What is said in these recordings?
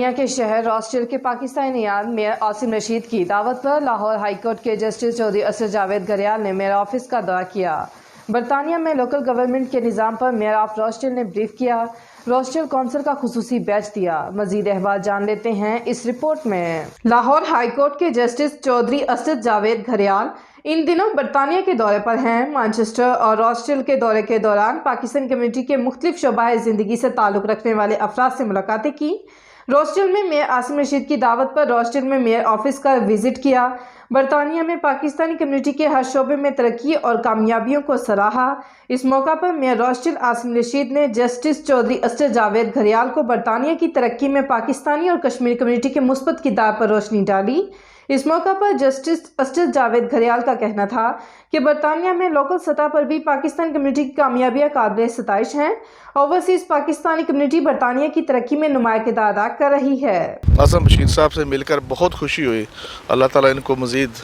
برطانیہ کے شہر راسٹل کے پاکستانی نیاب میئر عاصم رشید کی دعوت پر لاہور ہائی کورٹ کے جسٹس چودھری اسد جاوید گھریال نے میئر آفس کا دورہ کیا۔ برطانیہ میں لوکل گورنمنٹ کے نظام پر میئر آف راسٹل نے بریف کیا، راسٹل کونسل کا خصوصی بیچ دیا۔ مزید احوال جان لیتے ہیں اس رپورٹ میں۔ لاہور ہائی کورٹ کے جسٹس چودھری اسد جاوید گھریال ان دنوں برطانیہ کے دورے پر ہیں۔ مانچسٹر اور راسٹل کے دورے کے دوران پاکستان کمیونٹی کے مختلف شعبہ زندگی سے تعلق رکھنے والے افراد سے ملاقاتیں کی۔ راسٹل میں میئر عاصم رشید کی دعوت پر راسٹل میں میئر آفس کا وزٹ کیا۔ برطانیہ میں پاکستانی کمیونٹی کے ہر شعبے میں ترقی اور کامیابیوں کو سراہا۔ اس موقع پر میئر راسٹل عاصم رشید نے جسٹس چودھری اسد جاوید گھریال کو برطانیہ کی ترقی میں پاکستانی اور کشمیری کمیونٹی کے مثبت کردار پر روشنی ڈالی۔ اس موقع پر جسٹس اسد جاوید گھریال کا کہنا تھا کہ برطانیہ میں لوکل سطح پر بھی پاکستانی کمیونٹی کی کامیابیاں قابل ستائش ہیں۔ اوورسیز پاکستانی کمیونٹی برطانیہ کی ترقی میں نمایاں کردار ادا کر رہی ہے۔ عاصم رشید صاحب سے مل کر بہت خوشی ہوئی۔ اللہ تعالیٰ ان کو مزید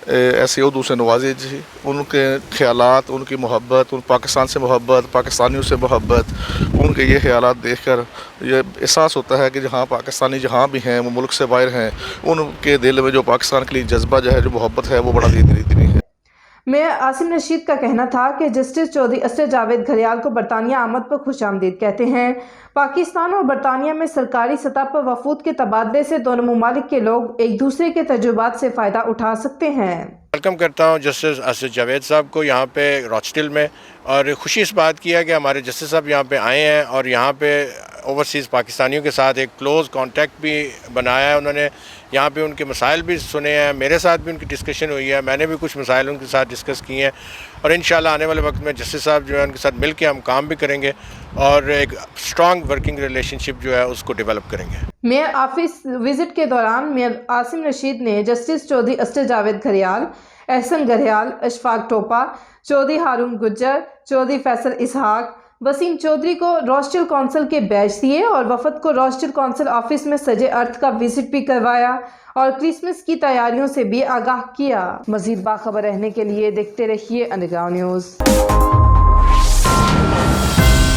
ایسے عہدوں سے نوازے جی۔ ان کے خیالات، ان کی محبت، ان پاکستان سے محبت، پاکستانیوں سے محبت، ان کے یہ خیالات دیکھ کر یہ احساس ہوتا ہے کہ جہاں پاکستانی جہاں بھی ہیں، وہ ملک سے باہر ہیں، ان کے دل میں جو پاکستان کے لیے جذبہ جو ہے، جو محبت ہے، وہ بڑا دینی ہے۔ میئر عاصم رشید کا کہنا تھا کہ جسٹس چودھری اسد جاوید گھریال کو برطانیہ آمد پر خوش آمدید کہتے ہیں۔ پاکستان اور برطانیہ میں سرکاری سطح پر وفود کے تبادلے سے دونوں ممالک کے لوگ ایک دوسرے کے تجربات سے فائدہ اٹھا سکتے ہیں۔ ویلکم کرتا ہوں جسٹس اسد جاوید صاحب کو یہاں پہ راسٹل میں، اور خوشی اس بات کی ہے کہ ہمارے جسٹس صاحب یہاں پہ آئے ہیں اور یہاں پہ اوورسیز پاکستانیوں کے ساتھ ایک کلوز کانٹیکٹ بھی بنایا ہے۔ انہوں نے یہاں پہ ان کے مسائل بھی سنے ہیں، میرے ساتھ بھی ان کی ڈسکشن ہوئی ہے، میں نے بھی کچھ مسائل ان کے ساتھ ڈسکس کیے ہیں، اور انشاءاللہ آنے والے وقت میں جسٹس صاحب جو ہے ان کے ساتھ مل کے ہم کام بھی کریں گے اور ایک اسٹرانگ ورکنگ ریلیشن شپ جو ہے اس کو ڈیولپ کریں گے۔ میئر آفس وزٹ کے دوران میئر عاصم رشید نے جسٹس چودھری اسد جاوید گھریال، احسن گھریال، اشفاق ٹوپا، چودھری ہارون گجر، چودھری فیصل اسحاق، وسیم چودھری کو راسٹل کونسل کے بیچ دیے اور وفد کو راسٹل کونسل آفس میں سجے ارتھ کا وزٹ بھی کروایا اور کرسمس کی تیاریوں سے بھی آگاہ کیا۔ مزید باخبر رہنے کے لیے دیکھتے رہیے انڈر گراؤنڈ نیوز۔